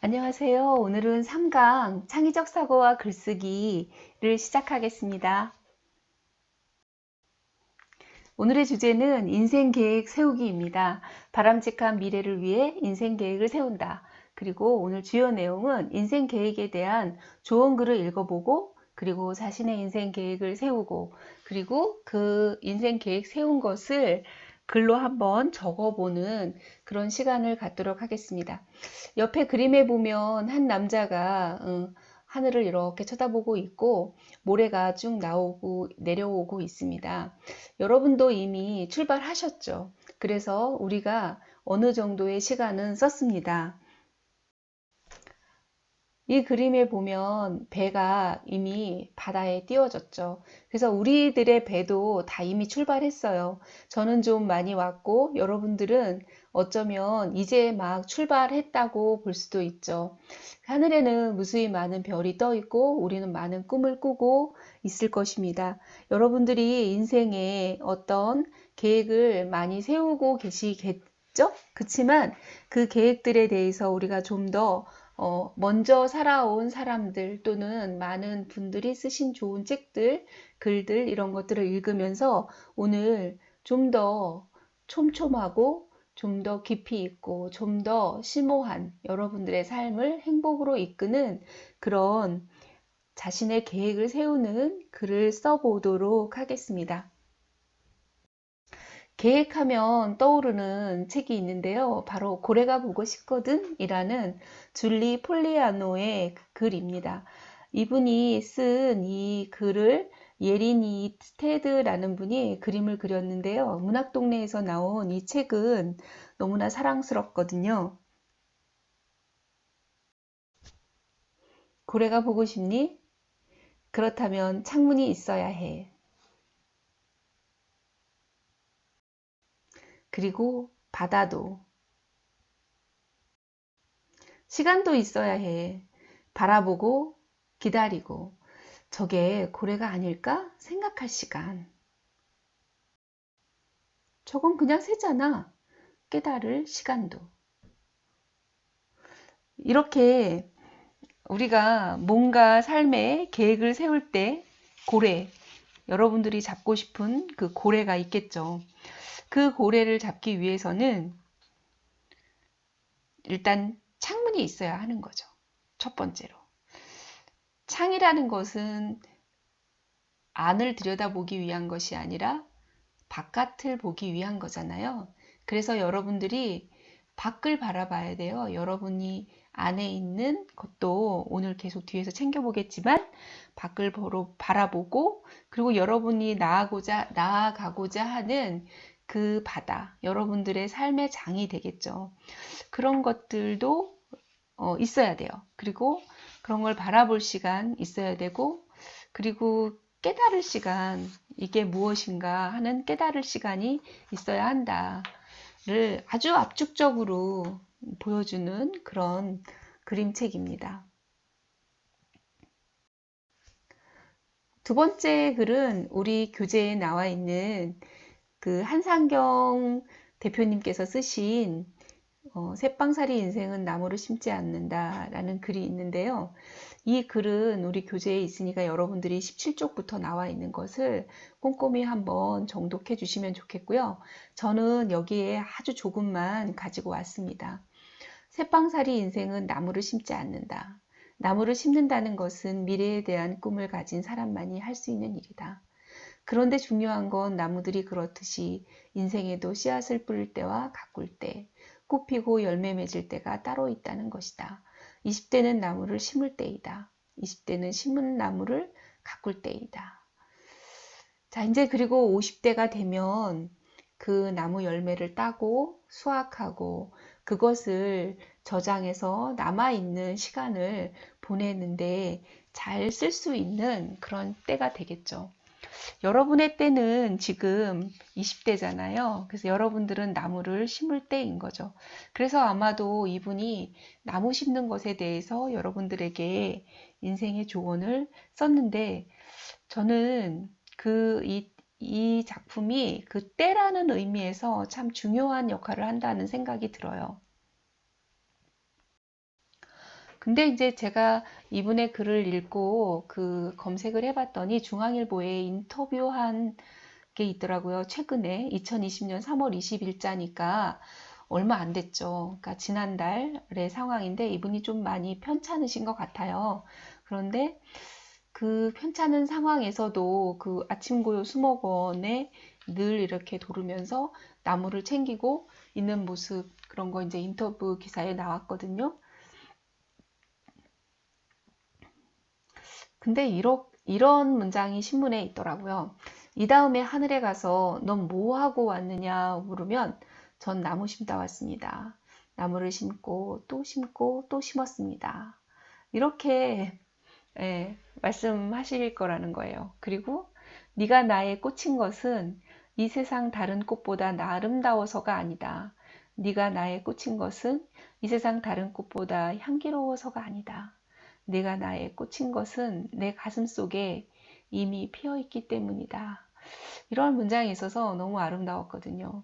안녕하세요. 오늘은 3강 창의적 사고와 글쓰기를 시작하겠습니다. 오늘의 주제는 인생 계획 세우기입니다. 바람직한 미래를 위해 인생 계획을 세운다. 그리고 오늘 주요 내용은 인생 계획에 대한 좋은 글을 읽어보고 그리고 자신의 인생 계획을 세우고 그리고 그 인생 계획 세운 것을 글로 한번 적어보는 그런 시간을 갖도록 하겠습니다. 옆에 그림에 보면 한 남자가 하늘을 이렇게 쳐다보고 있고 모래가 쭉 나오고 내려오고 있습니다. 여러분도 이미 출발하셨죠. 그래서 우리가 어느 정도의 시간은 썼습니다. 이 그림에 보면 배가 이미 바다에 띄워졌죠. 그래서 우리들의 배도 다 이미 출발했어요. 저는 좀 많이 왔고 여러분들은 어쩌면 이제 막 출발했다고 볼 수도 있죠. 하늘에는 무수히 많은 별이 떠 있고 우리는 많은 꿈을 꾸고 있을 것입니다. 여러분들이 인생에 어떤 계획을 많이 세우고 계시겠죠? 그렇지만 그 계획들에 대해서 우리가 좀더 먼저 살아온 사람들 또는 많은 분들이 쓰신 좋은 책들, 글들 이런 것들을 읽으면서 오늘 좀 더 촘촘하고 좀 더 깊이 있고 좀 더 심오한 여러분들의 삶을 행복으로 이끄는 그런 자신의 계획을 세우는 글을 써보도록 하겠습니다. 계획하면 떠오르는 책이 있는데요. 바로 고래가 보고 싶거든 이라는 줄리 폴리아노의 글입니다. 이분이 쓴 이 글을 예린이 스테드라는 분이 그림을 그렸는데요. 문학동네에서 나온 이 책은 너무나 사랑스럽거든요. 고래가 보고 싶니? 그렇다면 창문이 있어야 해. 그리고 바다도, 시간도 있어야 해. 바라보고 기다리고. 저게 고래가 아닐까 생각할 시간. 저건 그냥 새잖아. 깨달을 시간도. 이렇게 우리가 뭔가 삶의 계획을 세울 때 고래, 여러분들이 잡고 싶은 그 고래가 있겠죠. 그 고래를 잡기 위해서는 일단 창문이 있어야 하는 거죠. 첫 번째로. 창이라는 것은 안을 들여다보기 위한 것이 아니라 바깥을 보기 위한 거잖아요. 그래서 여러분들이 밖을 바라봐야 돼요. 여러분이 안에 있는 것도 오늘 계속 뒤에서 챙겨보겠지만 밖을 바라보고 그리고 여러분이 나아가고자 하는 그 바다, 여러분들의 삶의 장이 되겠죠. 그런 것들도 있어야 돼요. 그리고 그런 걸 바라볼 시간 있어야 되고 그리고 깨달을 시간, 이게 무엇인가 하는 깨달을 시간이 있어야 한다를 아주 압축적으로 보여주는 그런 그림책입니다. 두 번째 글은 우리 교재에 나와 있는 그 한상경 대표님께서 쓰신 새빵살이 인생은 나무를 심지 않는다 라는 글이 있는데요. 이 글은 우리 교재에 있으니까 여러분들이 17쪽부터 나와 있는 것을 꼼꼼히 한번 정독해 주시면 좋겠고요. 저는 여기에 아주 조금만 가지고 왔습니다. 새빵살이 인생은 나무를 심지 않는다. 나무를 심는다는 것은 미래에 대한 꿈을 가진 사람만이 할 수 있는 일이다. 그런데 중요한 건 나무들이 그렇듯이 인생에도 씨앗을 뿌릴 때와 가꿀 때, 꽃 피고 열매 맺을 때가 따로 있다는 것이다. 20대는 나무를 심을 때이다. 20대는 심은 나무를 가꿀 때이다. 자, 이제 그리고 50대가 되면 그 나무 열매를 따고 수확하고 그것을 저장해서 남아있는 시간을 보내는데 잘 쓸 수 있는 그런 때가 되겠죠. 여러분의 때는 지금 20대잖아요. 그래서 여러분들은 나무를 심을 때인 거죠. 그래서 아마도 이분이 나무 심는 것에 대해서 여러분들에게 인생의 조언을 썼는데 저는 이 작품이 그 때라는 의미에서 참 중요한 역할을 한다는 생각이 들어요. 근데 이제 제가 이분의 글을 읽고 그 검색을 해봤더니 중앙일보에 인터뷰한 게 있더라고요. 최근에 2020년 3월 20일자니까 얼마 안 됐죠. 그러니까 지난달의 상황인데 이분이 좀 많이 편찮으신 것 같아요. 그런데 그 편찮은 상황에서도 그 아침고요 수목원에 늘 이렇게 돌으면서 나무를 챙기고 있는 모습, 그런 거 이제 인터뷰 기사에 나왔거든요. 근데 이런 문장이 신문에 있더라고요. 이 다음에 하늘에 가서 넌 뭐 하고 왔느냐 물으면 전 나무 심다 왔습니다. 나무를 심고 또 심고 또 심었습니다. 이렇게 말씀하실 거라는 거예요. 그리고 네가 나에 꽂힌 것은 이 세상 다른 꽃보다 나 아름다워서가 아니다. 네가 나에 꽂힌 것은 이 세상 다른 꽃보다 향기로워서가 아니다. 네가 나에 꽂힌 것은 내 가슴 속에 이미 피어 있기 때문이다. 이런 문장이 있어서 너무 아름다웠거든요.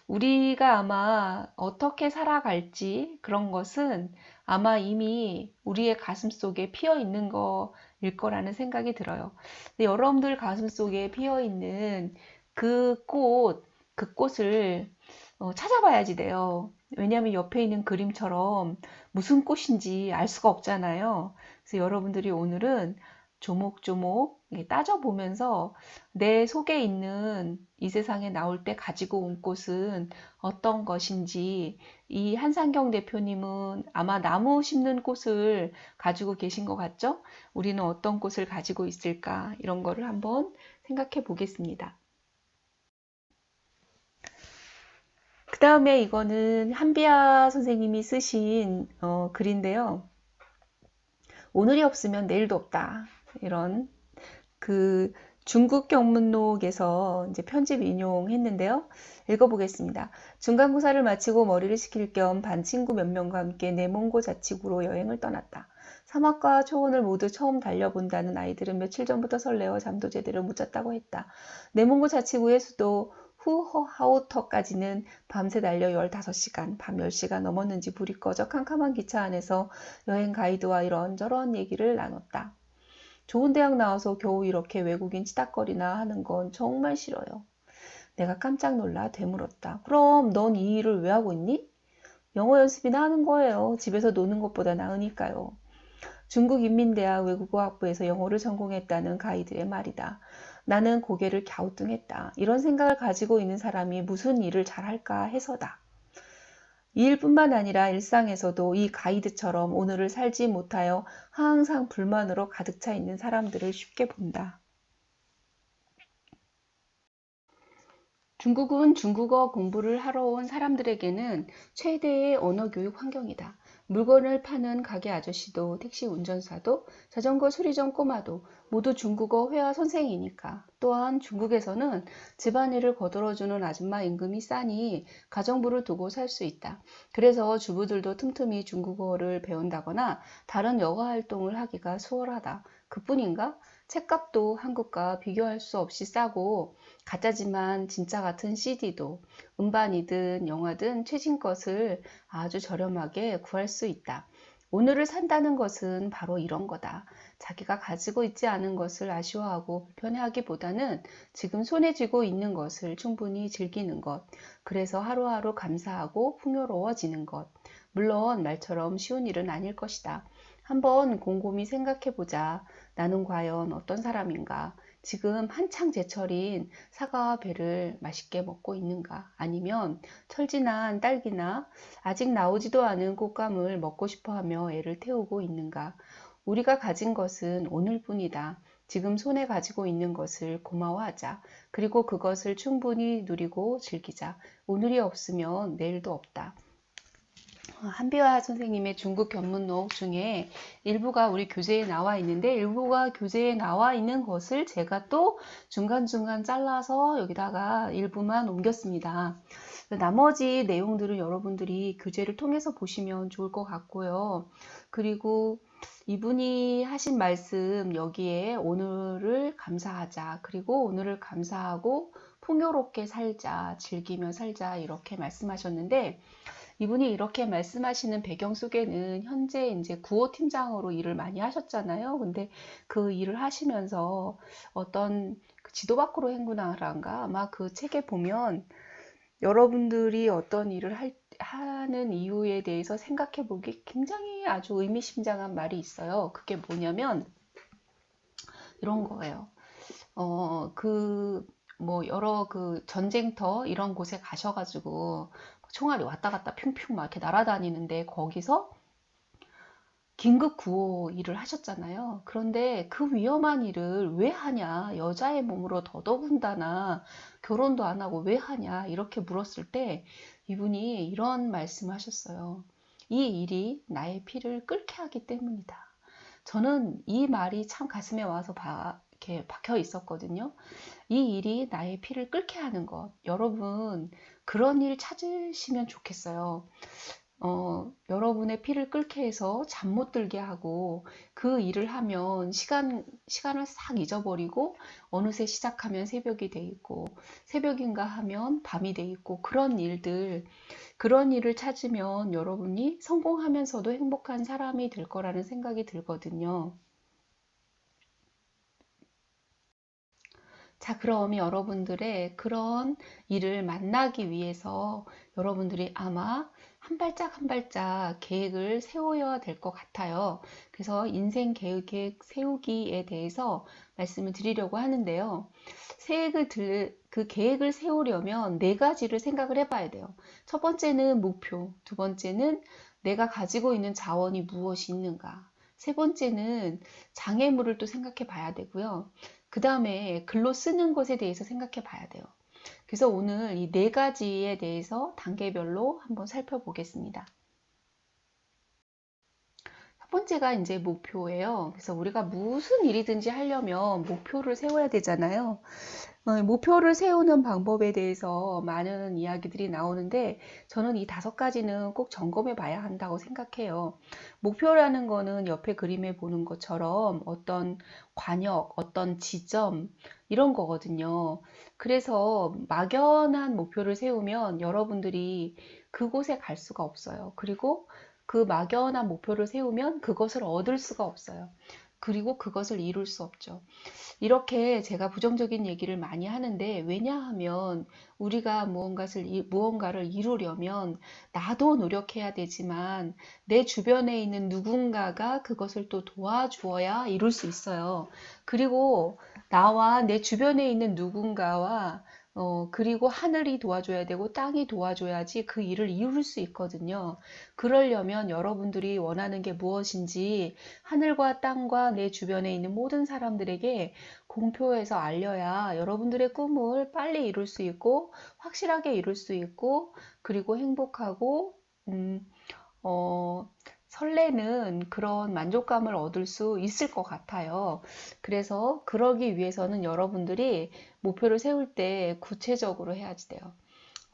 우리가 아마 어떻게 살아갈지 그런 것은 아마 이미 우리의 가슴 속에 피어 있는 거일 거라는 생각이 들어요. 근데 여러분들 가슴 속에 피어 있는 그 꽃을 찾아봐야지 돼요. 왜냐하면 옆에 있는 그림처럼 무슨 꽃인지 알 수가 없잖아요. 그래서 여러분들이 오늘은 조목조목 따져보면서 내 속에 있는 이 세상에 나올 때 가지고 온 꽃은 어떤 것인지, 이 한상경 대표님은 아마 나무 심는 꽃을 가지고 계신 것 같죠? 우리는 어떤 꽃을 가지고 있을까? 이런 거를 한번 생각해 보겠습니다. 그 다음에 이거는 한비아 선생님이 쓰신 글인데요. 오늘이 없으면 내일도 없다. 이런 그 중국 경문록에서 이제 편집 인용했는데요. 읽어보겠습니다. 중간고사를 마치고 머리를 식힐 겸 반 친구 몇 명과 함께 내몽고 자치구로 여행을 떠났다. 사막과 초원을 모두 처음 달려본다는 아이들은 며칠 전부터 설레어 잠도 제대로 못 잤다고 했다. 내몽고 자치구의 수도 후하우터까지는 밤새 달려 15시간, 밤 10시가 넘었는지 불이 꺼져 캄캄한 기차 안에서 여행 가이드와 이런저런 얘기를 나눴다. 좋은 대학 나와서 겨우 이렇게 외국인 치닥거리나 하는 건 정말 싫어요. 내가 깜짝 놀라 되물었다. 그럼 넌 이 일을 왜 하고 있니? 영어 연습이나 하는 거예요. 집에서 노는 것보다 나으니까요. 중국인민대학 외국어학부에서 영어를 전공했다는 가이드의 말이다. 나는 고개를 갸우뚱했다. 이런 생각을 가지고 있는 사람이 무슨 일을 잘할까 해서다. 이 일뿐만 아니라 일상에서도 이 가이드처럼 오늘을 살지 못하여 항상 불만으로 가득 차 있는 사람들을 쉽게 본다. 중국은 중국어 공부를 하러 온 사람들에게는 최대의 언어 교육 환경이다. 물건을 파는 가게 아저씨도 택시 운전사도 자전거 수리점 꼬마도 모두 중국어 회화 선생이니까. 또한 중국에서는 집안일을 거들어주는 아줌마 임금이 싸니 가정부를 두고 살 수 있다. 그래서 주부들도 틈틈이 중국어를 배운다거나 다른 여가 활동을 하기가 수월하다. 그뿐인가? 책값도 한국과 비교할 수 없이 싸고 가짜지만 진짜 같은 CD도 음반이든 영화든 최신 것을 아주 저렴하게 구할 수 있다. 오늘을 산다는 것은 바로 이런 거다. 자기가 가지고 있지 않은 것을 아쉬워하고 불편해하기보다는 지금 손에 쥐고 있는 것을 충분히 즐기는 것. 그래서 하루하루 감사하고 풍요로워지는 것. 물론 말처럼 쉬운 일은 아닐 것이다. 한번 곰곰이 생각해보자. 나는 과연 어떤 사람인가? 지금 한창 제철인 사과와 배를 맛있게 먹고 있는가? 아니면 철진한 딸기나 아직 나오지도 않은 꽃감을 먹고 싶어 하며 애를 태우고 있는가? 우리가 가진 것은 오늘뿐이다. 지금 손에 가지고 있는 것을 고마워하자. 그리고 그것을 충분히 누리고 즐기자. 오늘이 없으면 내일도 없다. 한비화 선생님의 중국 견문록 중에 일부가 우리 교재에 나와 있는데 일부가 교재에 나와 있는 것을 제가 또 중간중간 잘라서 여기다가 일부만 옮겼습니다. 나머지 내용들은 여러분들이 교재를 통해서 보시면 좋을 것 같고요. 그리고 이분이 하신 말씀 여기에 오늘을 감사하자. 그리고 오늘을 감사하고 풍요롭게 살자. 즐기며 살자. 이렇게 말씀하셨는데 이분이 이렇게 말씀하시는 배경 속에는 현재 이제 구호팀장으로 일을 많이 하셨잖아요. 근데 그 일을 하시면서 어떤 그 지도 밖으로 행군하란가 아마 그 책에 보면 여러분들이 어떤 일을 하는 이유에 대해서 생각해 보기 굉장히 아주 의미심장한 말이 있어요. 그게 뭐냐면 이런 거예요. 뭐 여러 그 전쟁터 이런 곳에 가셔가지고 총알이 왔다 갔다 핑핑 막 이렇게 날아다니는데 거기서 긴급 구호 일을 하셨잖아요. 그런데 그 위험한 일을 왜 하냐? 여자의 몸으로 더더군다나 결혼도 안 하고 왜 하냐? 이렇게 물었을 때 이분이 이런 말씀을 하셨어요. 이 일이 나의 피를 끓게 하기 때문이다. 저는 이 말이 참 가슴에 와서 이렇게 박혀 있었거든요. 이 일이 나의 피를 끓게 하는 것. 여러분, 그런 일 찾으시면 좋겠어요. 여러분의 피를 끓게 해서 잠 못 들게 하고 그 일을 하면 시간을 싹 잊어버리고 어느새 시작하면 새벽이 돼 있고 새벽인가 하면 밤이 돼 있고 그런 일을 찾으면 여러분이 성공하면서도 행복한 사람이 될 거라는 생각이 들거든요. 자, 그럼 여러분들의 그런 일을 만나기 위해서 여러분들이 아마 한 발짝 한 발짝 계획을 세워야 될 것 같아요. 그래서 인생 계획 세우기에 대해서 말씀을 드리려고 하는데요. 그 계획을 세우려면 네 가지를 생각을 해봐야 돼요. 첫 번째는 목표, 두 번째는 내가 가지고 있는 자원이 무엇이 있는가, 세 번째는 장애물을 또 생각해 봐야 되고요. 그 다음에 글로 쓰는 것에 대해서 생각해 봐야 돼요. 그래서 오늘 이 네 가지에 대해서 단계별로 한번 살펴보겠습니다. 첫 번째가 이제 목표예요. 그래서 우리가 무슨 일이든지 하려면 목표를 세워야 되잖아요. 목표를 세우는 방법에 대해서 많은 이야기들이 나오는데 저는 이 다섯 가지는 꼭 점검해 봐야 한다고 생각해요. 목표라는 거는 옆에 그림에 보는 것처럼 어떤 관역, 어떤 지점 이런 거거든요. 그래서 막연한 목표를 세우면 여러분들이 그곳에 갈 수가 없어요. 그리고 그 막연한 목표를 세우면 그것을 얻을 수가 없어요. 그리고 그것을 이룰 수 없죠. 이렇게 제가 부정적인 얘기를 많이 하는데 왜냐하면 우리가 무언가를 이루려면 나도 노력해야 되지만 내 주변에 있는 누군가가 그것을 또 도와주어야 이룰 수 있어요. 그리고 나와 내 주변에 있는 누군가와 그리고 하늘이 도와줘야 되고 땅이 도와줘야지 그 일을 이룰 수 있거든요. 그러려면 여러분들이 원하는 게 무엇인지 하늘과 땅과 내 주변에 있는 모든 사람들에게 공표해서 알려야 여러분들의 꿈을 빨리 이룰 수 있고 확실하게 이룰 수 있고 그리고 행복하고 어, 설레는 그런 만족감을 얻을 수 있을 것 같아요. 그래서 그러기 위해서는 여러분들이 목표를 세울 때 구체적으로 해야지 돼요.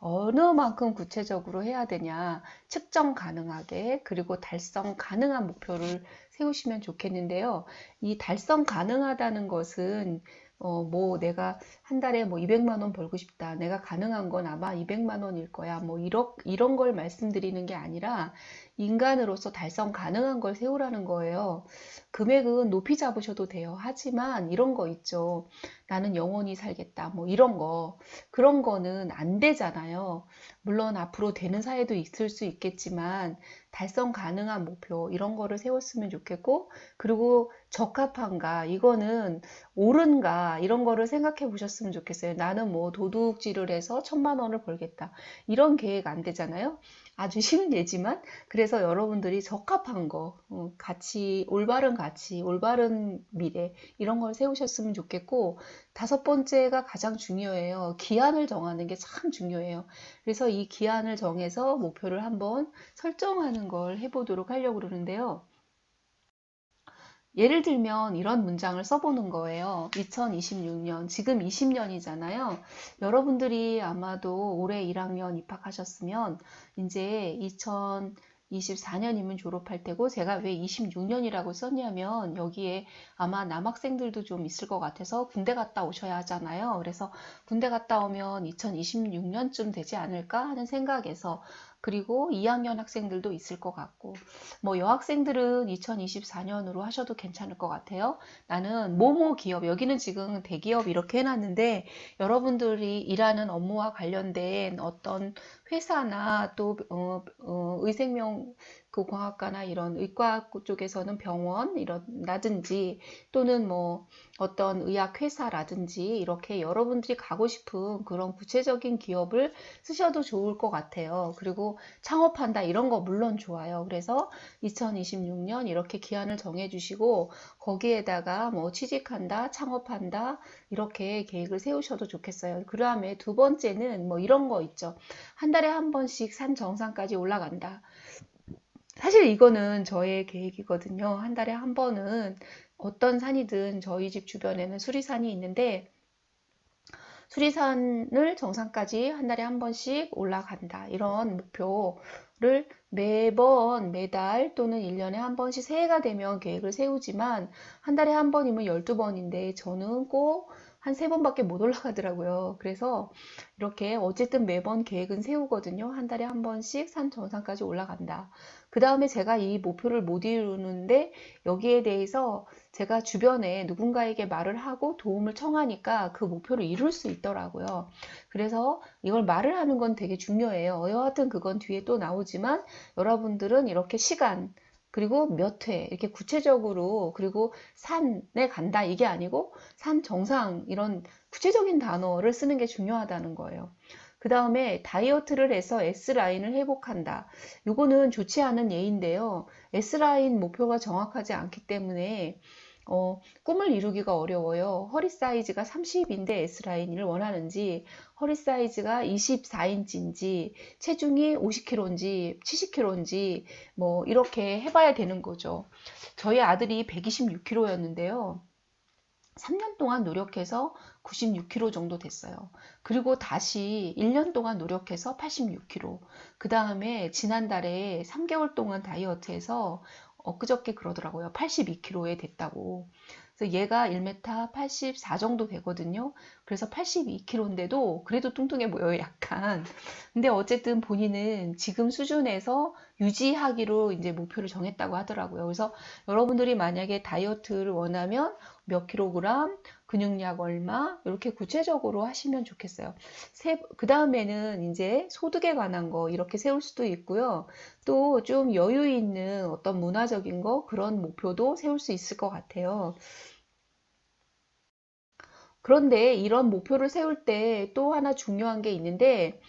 어느 만큼 구체적으로 해야 되냐, 측정 가능하게, 그리고 달성 가능한 목표를 세우시면 좋겠는데요. 이 달성 가능하다는 것은, 뭐 내가 한 달에 뭐 200만 원 벌고 싶다. 내가 가능한 건 아마 200만 원일 거야. 뭐 이런 걸 말씀드리는 게 아니라 인간으로서 달성 가능한 걸 세우라는 거예요. 금액은 높이 잡으셔도 돼요. 하지만 이런 거 있죠. 나는 영원히 살겠다. 뭐 이런 거. 그런 거는 안 되잖아요. 물론 앞으로 되는 사회도 있을 수 있겠지만 달성 가능한 목표 이런 거를 세웠으면 좋겠고 그리고 적합한가 이거는 옳은가 이런 거를 생각해 보셨으면 좋겠어요. 나는 뭐 도둑질을 해서 1,000만 원을 벌겠다. 이런 계획 안 되잖아요. 아주 쉬운 예지만 그래서 여러분들이 적합한 거 가치, 올바른 가치, 올바른 미래 이런 걸 세우셨으면 좋겠고 다섯 번째가 가장 중요해요. 기한을 정하는 게 참 중요해요. 그래서 이 기한을 정해서 목표를 한번 설정하는 걸 해보도록 하려고 그러는데요. 예를 들면 이런 문장을 써보는 거예요. 2026년, 지금 20년이잖아요. 여러분들이 아마도 올해 1학년 입학하셨으면 이제 2024년이면 졸업할 테고 제가 왜 26년이라고 썼냐면 여기에 아마 남학생들도 좀 있을 것 같아서 군대 갔다 오셔야 하잖아요. 그래서 군대 갔다 오면 2026년쯤 되지 않을까 하는 생각에서 그리고 2학년 학생들도 있을 것 같고, 뭐 여학생들은 2024년으로 하셔도 괜찮을 것 같아요. 나는 뭐뭐 기업, 여기는 지금 대기업 이렇게 해놨는데 여러분들이 일하는 업무와 관련된 어떤 회사나 또 의생명 그 공학과나 이런 의과 쪽에서는 병원 이런 라든지 또는 뭐 어떤 의학 회사라든지 이렇게 여러분들이 가고 싶은 그런 구체적인 기업을 쓰셔도 좋을 것 같아요. 그리고 창업한다 이런 거 물론 좋아요. 그래서 2026년 이렇게 기한을 정해 주시고 거기에다가 뭐 취직한다, 창업한다 이렇게 계획을 세우셔도 좋겠어요. 그 다음에 두 번째는 뭐 이런 거 있죠. 한 달에 한 번씩 산 정상까지 올라간다. 사실 이거는 저의 계획이거든요. 한 달에 한 번은 어떤 산이든 저희 집 주변에는 수리산이 있는데 수리산을 정상까지 한 달에 한 번씩 올라간다. 이런 목표를 매번, 매달 또는 1년에 한 번씩 새해가 되면 계획을 세우지만 한 달에 한 번이면 12번인데 저는 꼭 한 3번밖에 못 올라가더라고요. 그래서 이렇게 어쨌든 매번 계획은 세우거든요. 한 달에 한 번씩 산 정상까지 올라간다. 그 다음에 제가 이 목표를 못 이루는데 여기에 대해서 제가 주변에 누군가에게 말을 하고 도움을 청하니까 그 목표를 이룰 수 있더라고요. 그래서 이걸 말을 하는 건 되게 중요해요. 여하튼 그건 뒤에 또 나오지만 여러분들은 이렇게 시간, 그리고 몇 회, 이렇게 구체적으로, 그리고 산에 간다, 이게 아니고 산 정상, 이런 구체적인 단어를 쓰는 게 중요하다는 거예요. 그 다음에 다이어트를 해서 S라인을 회복한다. 이거는 좋지 않은 예인데요. S라인 목표가 정확하지 않기 때문에 꿈을 이루기가 어려워요. 허리 사이즈가 30인데 S라인을 원하는지, 허리 사이즈가 24인치인지, 체중이 50kg인지, 70kg인지, 뭐, 이렇게 해봐야 되는 거죠. 저희 아들이 126kg였는데요. 3년 동안 노력해서 96kg 정도 됐어요. 그리고 다시 1년 동안 노력해서 86kg. 그 다음에 지난달에 3개월 동안 다이어트해서 엊그저께 그러더라고요. 82kg에 됐다고. 그래서 얘가 1m 84 정도 되거든요. 그래서 82kg인데도 그래도 뚱뚱해 보여요, 약간. 근데 어쨌든 본인은 지금 수준에서 유지하기로 이제 목표를 정했다고 하더라고요. 그래서 여러분들이 만약에 다이어트를 원하면 몇 킬로그램, 근육량 얼마, 이렇게 구체적으로 하시면 좋겠어요. 그 다음에는 이제 소득에 관한 거 이렇게 세울 수도 있고요. 또 좀 여유 있는 어떤 문화적인 거, 그런 목표도 세울 수 있을 것 같아요. 그런데 이런 목표를 세울 때 또 하나 중요한 게 있는데,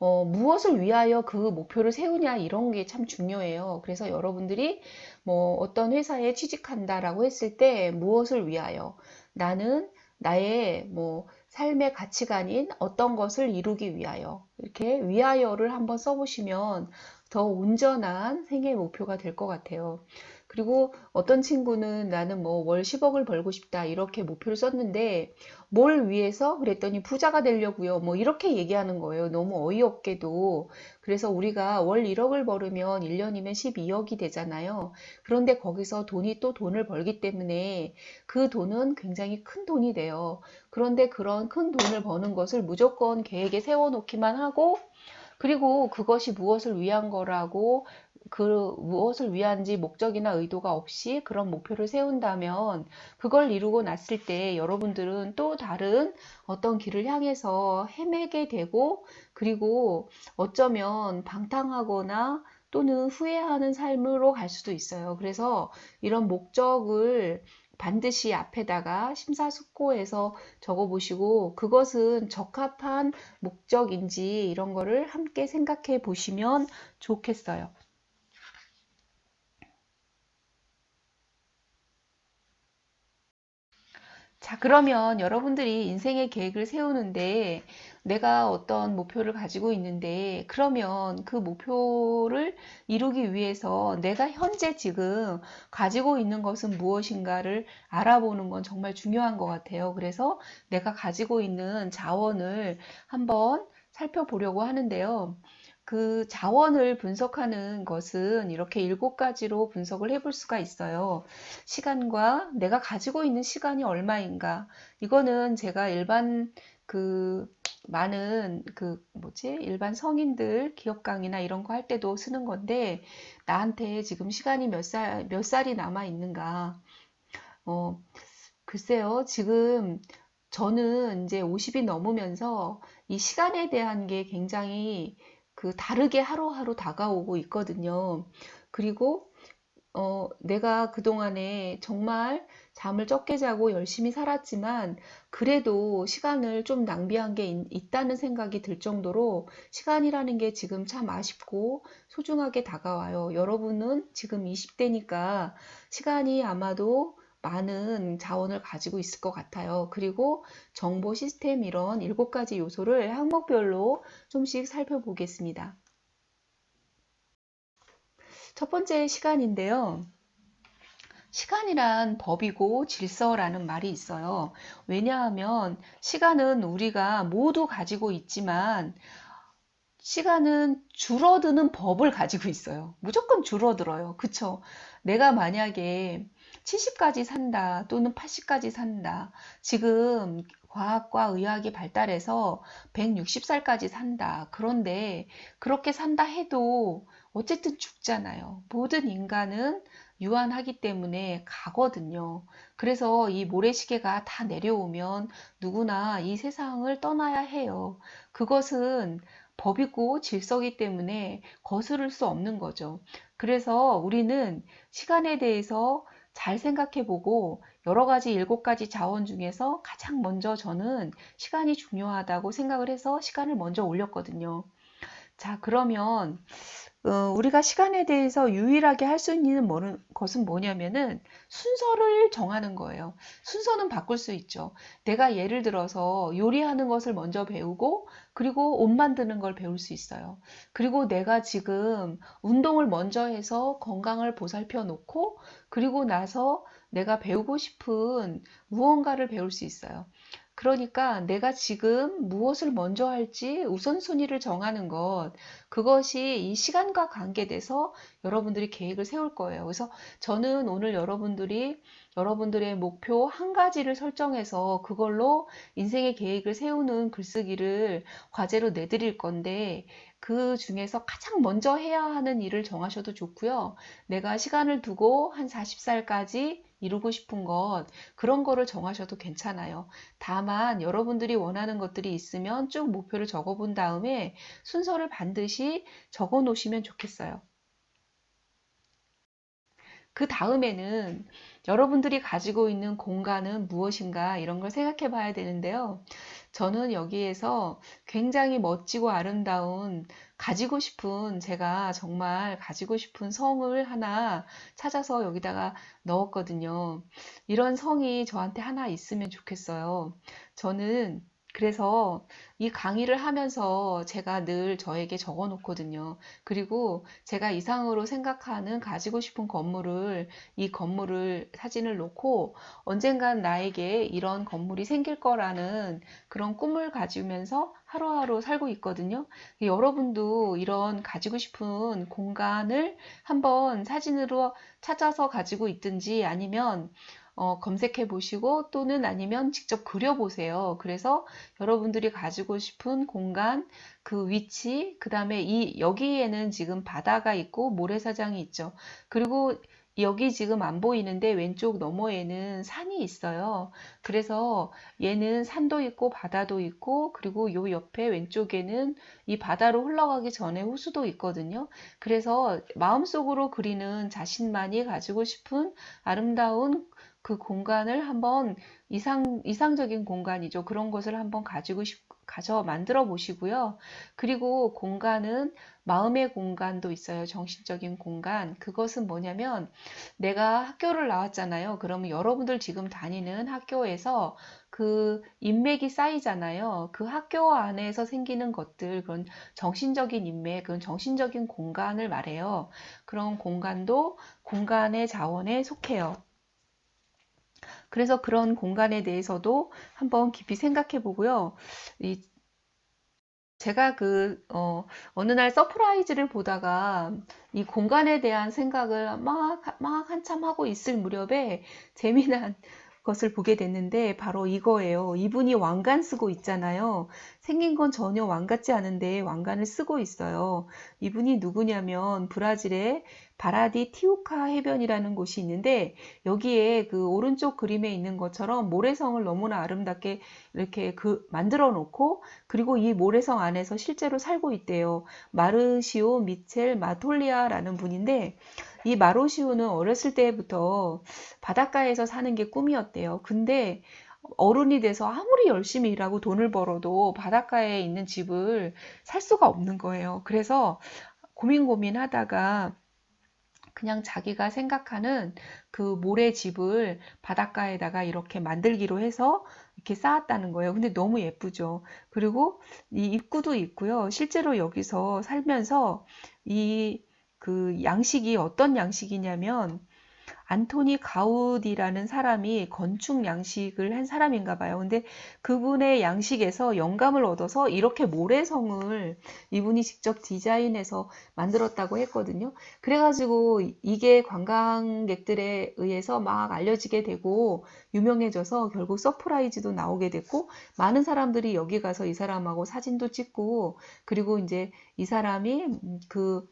무엇을 위하여 그 목표를 세우냐 이런 게 참 중요해요. 그래서 여러분들이 뭐 어떤 회사에 취직한다라고 했을 때 무엇을 위하여 나는 나의 뭐 삶의 가치관인 어떤 것을 이루기 위하여 이렇게 위하여를 한번 써보시면 더 온전한 생애 목표가 될 것 같아요. 그리고 어떤 친구는 나는 뭐 월 10억을 벌고 싶다 이렇게 목표를 썼는데 뭘 위해서? 그랬더니 부자가 되려고요. 뭐 이렇게 얘기하는 거예요. 너무 어이없게도. 그래서 우리가 월 1억을 벌으면 1년이면 12억이 되잖아요. 그런데 거기서 돈이 또 돈을 벌기 때문에 그 돈은 굉장히 큰 돈이 돼요. 그런데 그런 큰 돈을 버는 것을 무조건 계획에 세워놓기만 하고 그리고 그것이 무엇을 위한 거라고 그 무엇을 위한지 목적이나 의도가 없이 그런 목표를 세운다면 그걸 이루고 났을 때 여러분들은 또 다른 어떤 길을 향해서 헤매게 되고 그리고 어쩌면 방탕하거나 또는 후회하는 삶으로 갈 수도 있어요. 그래서 이런 목적을 반드시 앞에다가 심사숙고해서 적어보시고 그것은 적합한 목적인지 이런 거를 함께 생각해 보시면 좋겠어요. 자, 그러면 여러분들이 인생의 계획을 세우는데 내가 어떤 목표를 가지고 있는데 그러면 그 목표를 이루기 위해서 내가 현재 지금 가지고 있는 것은 무엇인가를 알아보는 건 정말 중요한 것 같아요. 그래서 내가 가지고 있는 자원을 한번 살펴보려고 하는데요. 그 자원을 분석하는 것은 이렇게 7가지로 분석을 해볼 수가 있어요. 시간과 내가 가지고 있는 시간이 얼마인가. 이거는 제가 일반 그 많은 그 뭐지? 일반 성인들 기업 강의나 이런 거 할 때도 쓰는 건데 나한테 지금 시간이 몇 살이 남아 있는가? 어, 글쎄요. 지금 저는 이제 50이 넘으면서 이 시간에 대한 게 굉장히 그 다르게 하루하루 다가오고 있거든요. 그리고 내가 그동안에 정말 잠을 적게 자고 열심히 살았지만 그래도 시간을 좀 낭비한 게 있다는 생각이 들 정도로 시간이라는 게 지금 참 아쉽고 소중하게 다가와요. 여러분은 지금 20대니까 시간이 아마도 많은 자원을 가지고 있을 것 같아요. 그리고 정보 시스템 이런 7가지 요소를 항목별로 좀씩 살펴보겠습니다. 첫 번째 시간인데요. 시간이란 법이고 질서라는 말이 있어요. 왜냐하면 시간은 우리가 모두 가지고 있지만 시간은 줄어드는 법을 가지고 있어요. 무조건 줄어들어요. 그쵸? 내가 만약에 70까지 산다 또는 80까지 산다. 지금 과학과 의학이 발달해서 160살까지 산다. 그런데 그렇게 산다 해도 어쨌든 죽잖아요. 모든 인간은 유한하기 때문에 가거든요. 그래서 이 모래시계가 다 내려오면 누구나 이 세상을 떠나야 해요. 그것은 법이고 질서이기 때문에 거스를 수 없는 거죠. 그래서 우리는 시간에 대해서 잘 생각해 보고 여러 가지 7가지 자원 중에서 가장 먼저 저는 시간이 중요하다고 생각을 해서 시간을 먼저 올렸거든요. 자, 그러면 우리가 시간에 대해서 유일하게 할 수 있는 것은 뭐냐면은 순서를 정하는 거예요. 순서는 바꿀 수 있죠. 내가 예를 들어서 요리하는 것을 먼저 배우고 그리고 옷 만드는 걸 배울 수 있어요. 그리고 내가 지금 운동을 먼저 해서 건강을 보살펴 놓고 그리고 나서 내가 배우고 싶은 무언가를 배울 수 있어요. 그러니까 내가 지금 무엇을 먼저 할지 우선순위를 정하는 것, 그것이 이 시간과 관계돼서 여러분들이 계획을 세울 거예요. 그래서 저는 오늘 여러분들의 목표 한 가지를 설정해서 그걸로 인생의 계획을 세우는 글쓰기를 과제로 내드릴 건데 그 중에서 가장 먼저 해야 하는 일을 정하셔도 좋고요. 내가 시간을 두고 한 40살까지 이루고 싶은 것, 그런 거를 정하셔도 괜찮아요. 다만 여러분들이 원하는 것들이 있으면 쭉 목표를 적어 본 다음에 순서를 반드시 적어 놓으시면 좋겠어요. 그 다음에는 여러분들이 가지고 있는 공간은 무엇인가 이런 걸 생각해 봐야 되는데요. 저는 여기에서 굉장히 멋지고 아름다운 제가 정말 가지고 싶은 성을 하나 찾아서 여기다가 넣었거든요. 이런 성이 저한테 하나 있으면 좋겠어요. 저는 그래서 이 강의를 하면서 제가 늘 저에게 적어 놓거든요. 그리고 제가 이상으로 생각하는 가지고 싶은 이 건물을 사진을 놓고 언젠간 나에게 이런 건물이 생길 거라는 그런 꿈을 가지면서 하루하루 살고 있거든요. 여러분도 이런 가지고 싶은 공간을 한번 사진으로 찾아서 가지고 있든지 아니면 검색해 보시고 또는 아니면 직접 그려 보세요. 그래서 여러분들이 가지고 싶은 공간, 그 위치, 그 다음에 여기에는 지금 바다가 있고 모래사장이 있죠. 그리고 여기 지금 안 보이는데 왼쪽 너머에는 산이 있어요. 그래서 얘는 산도 있고 바다도 있고 그리고 요 옆에 왼쪽에는 이 바다로 흘러가기 전에 호수도 있거든요. 그래서 마음속으로 그리는 자신만이 가지고 싶은 아름다운 그 공간을 한번 이상적인 공간이죠. 그런 것을 한번 가져 만들어 보시고요. 그리고 공간은 마음의 공간도 있어요. 정신적인 공간. 그것은 뭐냐면 내가 학교를 나왔잖아요. 그러면 여러분들 지금 다니는 학교에서 그 인맥이 쌓이잖아요. 그 학교 안에서 생기는 것들, 그런 정신적인 인맥, 그런 정신적인 공간을 말해요. 그런 공간도 공간의 자원에 속해요. 그래서 그런 공간에 대해서도 한번 깊이 생각해 보고요. 제가 어느 날 서프라이즈를 보다가 이 공간에 대한 생각을 막 한참 하고 있을 무렵에 재미난 것을 보게 됐는데 바로 이거예요. 이분이 왕관 쓰고 있잖아요. 생긴 건 전혀 왕 같지 않은데 왕관을 쓰고 있어요. 이분이 누구냐면 브라질의 바라디 티우카 해변이라는 곳이 있는데 여기에 그 오른쪽 그림에 있는 것처럼 모래성을 너무나 아름답게 이렇게 만들어 놓고 그리고 이 모래성 안에서 실제로 살고 있대요. 마르시오 미첼 마톨리아라는 분인데 이 마르시오는 어렸을 때부터 바닷가에서 사는 게 꿈이었대요. 근데 어른이 돼서 아무리 열심히 일하고 돈을 벌어도 바닷가에 있는 집을 살 수가 없는 거예요. 그래서 고민하다가 그냥 자기가 생각하는 그 모래집을 바닷가에다가 이렇게 만들기로 해서 이렇게 쌓았다는 거예요. 근데 너무 예쁘죠. 그리고 이 입구도 있고요. 실제로 여기서 살면서 이 그 양식이 어떤 양식이냐면 안토니 가우디라는 사람이 건축 양식을 한 사람인가 봐요. 근데 그분의 양식에서 영감을 얻어서 이렇게 모래성을 이분이 직접 디자인해서 만들었다고 했거든요. 그래가지고 이게 관광객들에 의해서 막 알려지게 되고 유명해져서 결국 서프라이즈도 나오게 됐고 많은 사람들이 여기 가서 이 사람하고 사진도 찍고 그리고 이제 이 사람이 그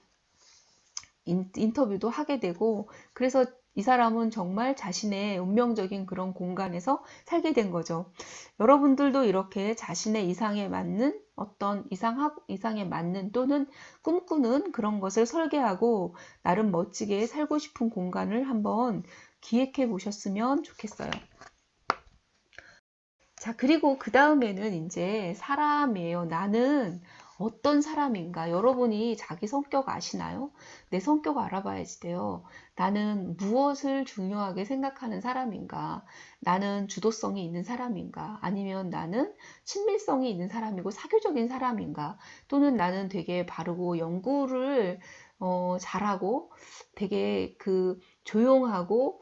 인터뷰도 하게 되고 그래서 이 사람은 정말 자신의 운명적인 그런 공간에서 살게 된 거죠. 여러분들도 이렇게 자신의 이상에 맞는 어떤 이상에 맞는 또는 꿈꾸는 그런 것을 설계하고 나름 멋지게 살고 싶은 공간을 한번 기획해 보셨으면 좋겠어요. 자, 그리고 그 다음에는 이제 사람이에요. 나는 어떤 사람인가? 여러분이 자기 성격 아시나요? 내 성격 알아봐야지 돼요. 나는 무엇을 중요하게 생각하는 사람인가? 나는 주도성이 있는 사람인가? 아니면 나는 친밀성이 있는 사람이고 사교적인 사람인가? 또는 나는 되게 바르고 연구를 잘하고 되게 그 조용하고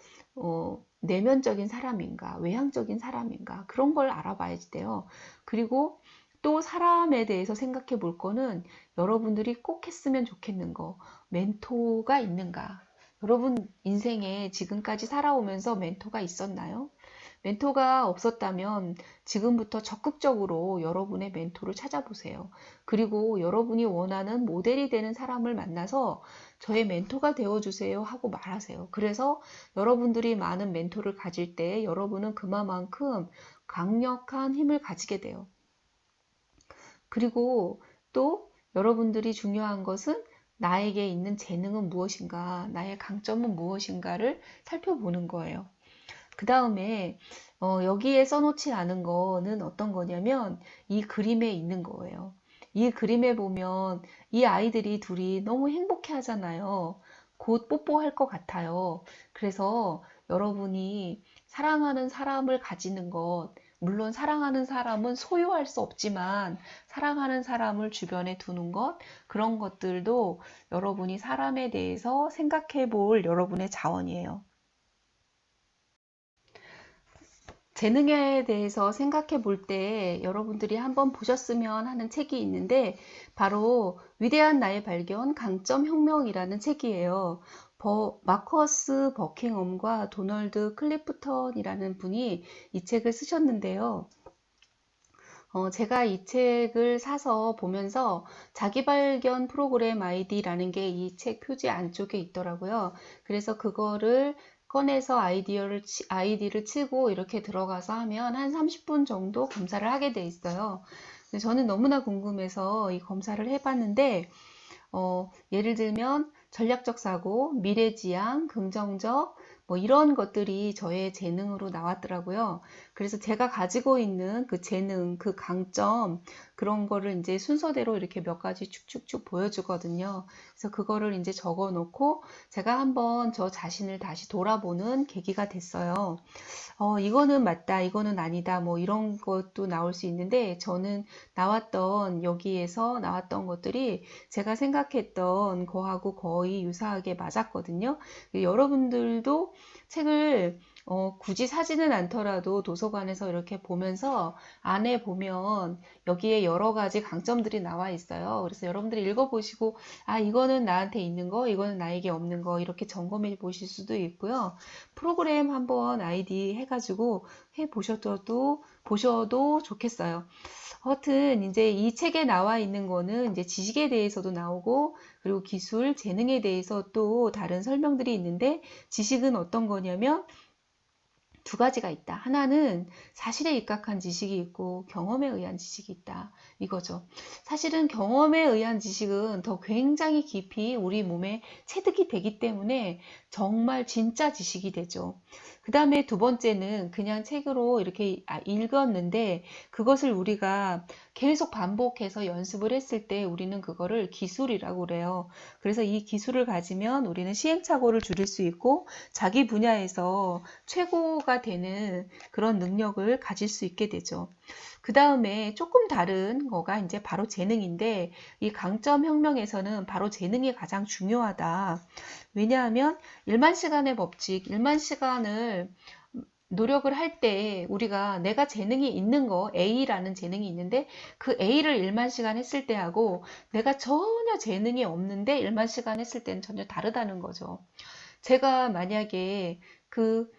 내면적인 사람인가, 외향적인 사람인가, 그런 걸 알아봐야지 돼요. 그리고 또 사람에 대해서 생각해 볼 거는 여러분들이 꼭 했으면 좋겠는 거, 멘토가 있는가? 여러분 인생에 지금까지 살아오면서 멘토가 있었나요? 멘토가 없었다면 지금부터 적극적으로 여러분의 멘토를 찾아보세요. 그리고 여러분이 원하는 모델이 되는 사람을 만나서 저의 멘토가 되어주세요 하고 말하세요. 그래서 여러분들이 많은 멘토를 가질 때 여러분은 그만큼 강력한 힘을 가지게 돼요. 그리고 또 여러분들이 중요한 것은 나에게 있는 재능은 무엇인가, 나의 강점은 무엇인가를 살펴보는 거예요. 그 다음에 여기에 써놓지 않은 거는 어떤 거냐면 이 그림에 있는 거예요. 이 그림에 보면 이 아이들이 둘이 너무 행복해 하잖아요. 곧 뽀뽀할 것 같아요. 그래서 여러분이 사랑하는 사람을 가지는 것, 물론 사랑하는 사람은 소유할 수 없지만 사랑하는 사람을 주변에 두는 것, 그런 것들도 여러분이 사람에 대해서 생각해 볼 여러분의 자원이에요. 재능에 대해서 생각해 볼 때 여러분들이 한번 보셨으면 하는 책이 있는데 바로 위대한 나의 발견 강점 혁명이라는 책이에요. 마커스 버킹엄과 도널드 클리프턴이라는 분이 이 책을 쓰셨는데요. 제가 이 책을 사서 보면서 자기발견 프로그램 아이디라는 게 이 책 표지 안쪽에 있더라고요. 그래서 그거를 꺼내서 아이디를 치고 이렇게 들어가서 하면 한 30분 정도 검사를 하게 돼 있어요. 저는 너무나 궁금해서 이 검사를 해봤는데, 예를 들면 전략적 사고, 미래지향, 긍정적, 뭐 이런 것들이 저의 재능으로 나왔더라고요. 그래서 제가 가지고 있는 그 재능, 그 강점, 그런 거를 이제 순서대로 이렇게 몇 가지 축축축 보여주거든요. 그래서 그거를 이제 적어 놓고 제가 한번 저 자신을 다시 돌아보는 계기가 됐어요. 이거는 맞다, 이거는 아니다, 뭐 이런 것도 나올 수 있는데 저는 여기에서 나왔던 것들이 제가 생각했던 거하고 거의 유사하게 맞았거든요. 여러분들도 책을 굳이 사지는 않더라도 도서관에서 이렇게 보면서 안에 보면 여기에 여러 가지 강점들이 나와 있어요. 그래서 여러분들이 읽어보시고, 아, 이거는 나한테 있는 거, 이거는 나에게 없는 거, 이렇게 점검해 보실 수도 있고요. 프로그램 한번 아이디 해가지고 보셔도 좋겠어요. 하여튼 이제 이 책에 나와 있는 거는 이제 지식에 대해서도 나오고, 그리고 기술, 재능에 대해서 또 다른 설명들이 있는데, 지식은 어떤 거냐면 두 가지가 있다. 하나는 사실에 입각한 지식이 있고 경험에 의한 지식이 있다. 이거죠. 사실은 경험에 의한 지식은 더 굉장히 깊이 우리 몸에 체득이 되기 때문에 정말 진짜 지식이 되죠. 그 다음에 두 번째는 그냥 책으로 이렇게 읽었는데 그것을 우리가 계속 반복해서 연습을 했을 때 우리는 그거를 기술이라고 그래요. 그래서 이 기술을 가지면 우리는 시행착오를 줄일 수 있고 자기 분야에서 최고가 되는 그런 능력을 가질 수 있게 되죠. 그 다음에 조금 다른 거가 이제 바로 재능인데 이 강점 혁명에서는 바로 재능이 가장 중요하다. 왜냐하면 1만 시간의 법칙, 1만 시간을 노력을 할 때 우리가 내가 재능이 있는 거 A라는 재능이 있는데 그 A를 1만 시간 했을 때 하고 내가 전혀 재능이 없는데 1만 시간 했을 때는 전혀 다르다는 거죠. 제가 만약에 그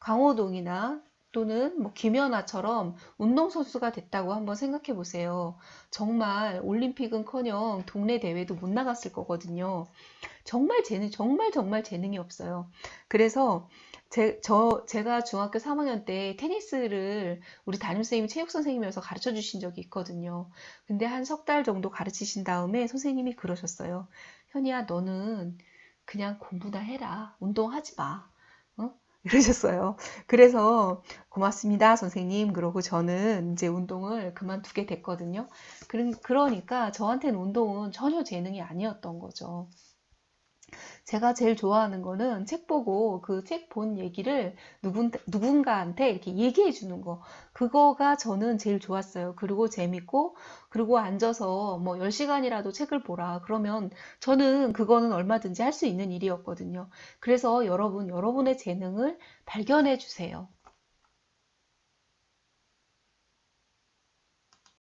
강호동이나 또는 뭐 김연아처럼 운동선수가 됐다고 한번 생각해 보세요. 정말 올림픽은커녕 동네 대회도 못 나갔을 거거든요. 정말 재능이 없어요. 그래서 제가 중학교 3학년 때 테니스를 우리 담임선생님이 체육선생님이어서 가르쳐 주신 적이 있거든요. 근데 한 석 달 정도 가르치신 다음에 선생님이 그러셨어요. 현이야, 너는 그냥 공부나 해라. 운동하지 마. 어? 이러셨어요. 그래서 고맙습니다, 선생님. 그러고 저는 이제 운동을 그만두게 됐거든요. 그러니까 저한테는 운동은 전혀 재능이 아니었던 거죠. 제가 제일 좋아하는 거는 책 보고 그 책 본 얘기를 누군가한테 이렇게 얘기해 주는 거. 그거가 저는 제일 좋았어요. 그리고 재밌고, 그리고 앉아서 뭐 10시간이라도 책을 보라. 그러면 저는 그거는 얼마든지 할 수 있는 일이었거든요. 그래서 여러분의 재능을 발견해 주세요.